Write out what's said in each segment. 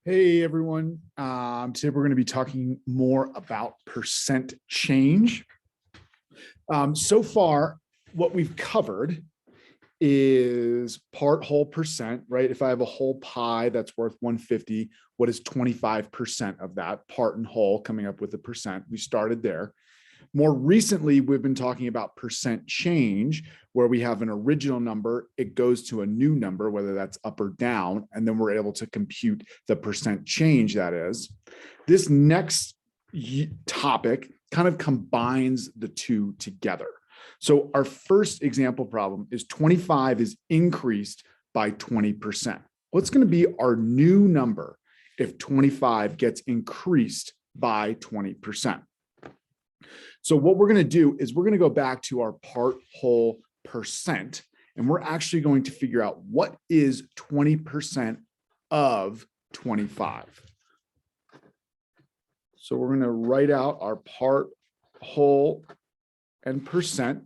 Hey everyone, today we're going to be talking more about percent change. So far, what we've covered is part, whole, percent, right? If I have a whole pie that's worth 150, what is 25% of that? Part and whole, coming up with a percent. We started there. More recently, we've been talking about percent change, where we have an original number, it goes to a new number, whether that's up or down, and then we're able to compute the percent change that is. This next topic kind of combines the two together. So our first example problem is 25 is increased by 20%. What's going to be our new number if 25 gets increased by 20%? So what we're going to do is we're going to go back to our part, whole, percent, and we're actually going to figure out what is 20% of 25. So we're going to write out our part, whole, and percent.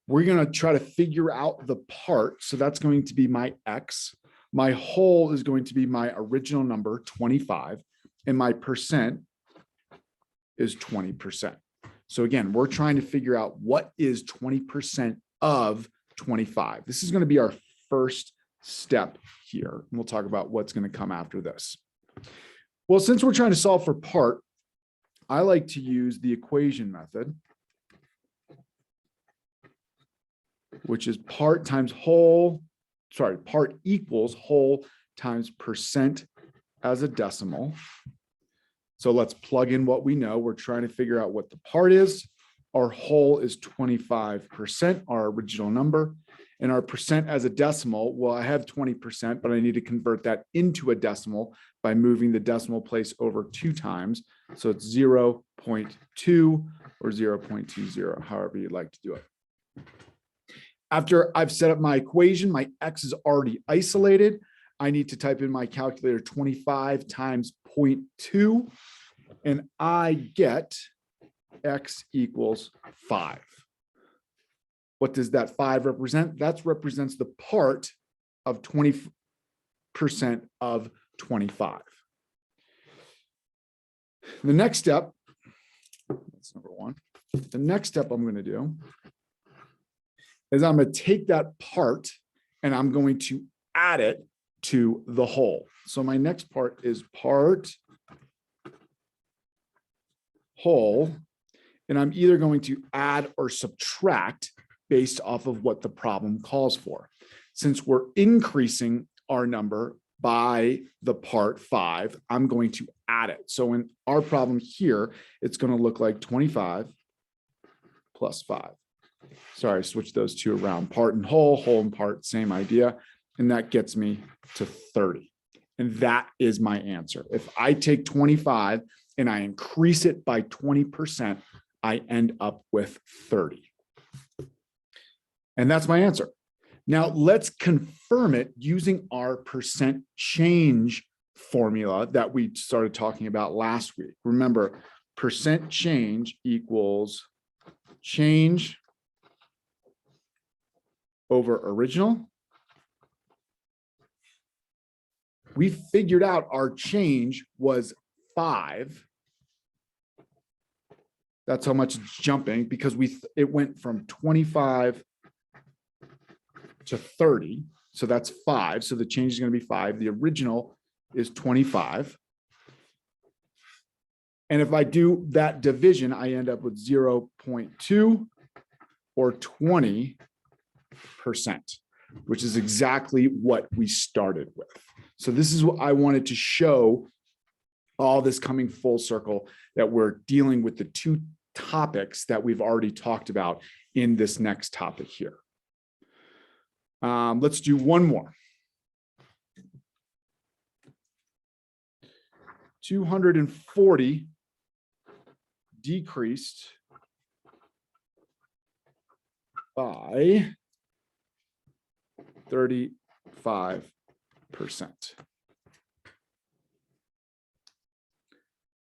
We're going to try to figure out the part. So that's going to be my X. My whole is going to be my original number, 25. And my percent is 20%. So again, we're trying to figure out what is 20% of 25. This is going to be our first step here. And we'll talk about what's going to come after this. Well, since we're trying to solve for part, I like to use the equation method, which is part times whole, part equals whole times percent as a decimal. So let's plug in what we know. We're trying to figure out what the part is. Our whole is 25%, our original number. And our percent as a decimal, well, I have 20%, but I need to convert that into a decimal by moving the decimal place over 2 times. So it's 0.2 or 0.20, however you'd like to do it. After I've set up my equation, my X is already isolated. I need to type in my calculator 25 times 0.2, and I get X equals 5. What does that 5 represent? That represents the part of 20% of 25. The next step, that's number 1. The next step I'm going to do is I'm going to take that part and I'm going to add it to the whole. So my next part is part whole, and I'm either going to add or subtract based off of what the problem calls for. Since we're increasing our number by the part 5, I'm going to add it. So in our problem here, it's going to look like 25 plus 5. Sorry, I switched those two around. Part and whole and part, same idea. And that gets me to 30. And that is my answer. If I take 25 and I increase it by 20%, I end up with 30. And that's my answer. Now let's confirm it using our percent change formula that we started talking about last week. Remember, percent change equals change over original. We figured out our change was 5. That's how much it's jumping, because it went from 25 to 30. So that's 5. So the change is going to be 5. The original is 25. And if I do that division, I end up with 0.2 or 20%, which is exactly what we started with. So this is what I wanted to show, all this coming full circle, that we're dealing with the 2 topics that we've already talked about in this next topic here. Let's do one more. 240 decreased by 35%.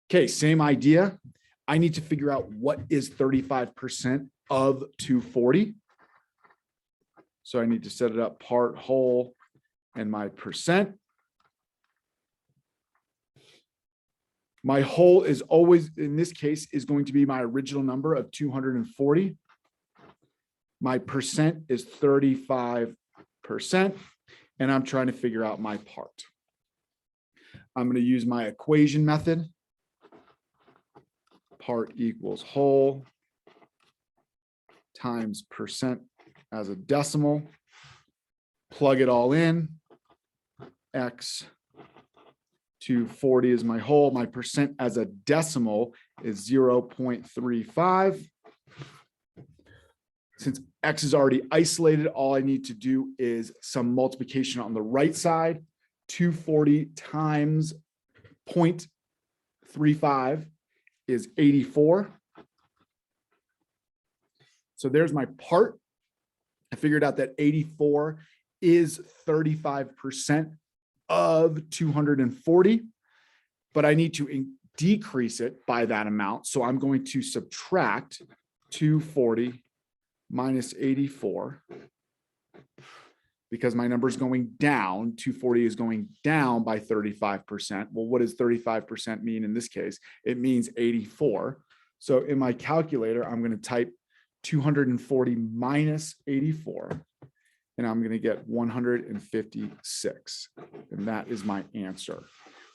Okay, same idea. I need to figure out what is 35% of 240. So I need to set it up part whole and my percent. My whole is always, in this case, is going to be my original number of 240. My percent is 35%, and I'm trying to figure out my part. I'm going to use my equation method. Part equals whole times percent as a decimal. Plug it all in. X 240 is my whole. My percent as a decimal is 0.35. Since X is already isolated, all I need to do is some multiplication on the right side. 240 times 0.35 is 84. So there's my part. I figured out that 84 is 35% of 240, but I need to decrease it by that amount. So I'm going to subtract 240 minus 84 because my number is going down. 240 is going down by 35%. Well, what does 35% mean in this case? It means 84. So in my calculator, I'm going to type 240 minus 84. And I'm going to get 156. And that is my answer.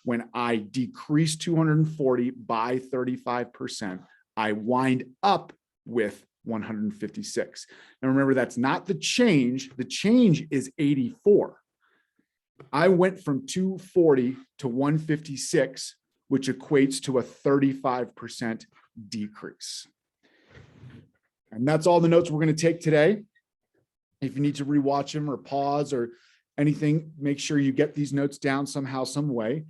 When I decrease 240 by 35%, I wind up with 156. Now remember, that's not the change. The change is 84. I went from 240 to 156, which equates to a 35% decrease. And that's all the notes we're going to take today. If you need to rewatch them or pause or anything, make sure you get these notes down somehow, some way.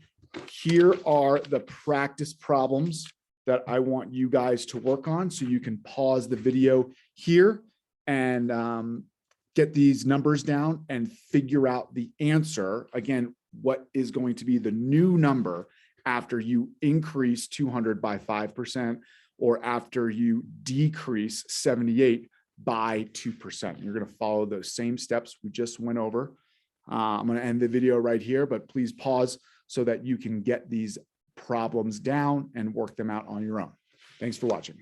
Here are the practice problems that I want you guys to work on. So you can pause the video here and get these numbers down and figure out the answer. Again, what is going to be the new number after you increase 200 by 5% or after you decrease 78 by 2%. You're going to follow those same steps we just went over. I'm going to end the video right here, but please pause so that you can get these problems down and work them out on your own. Thanks for watching.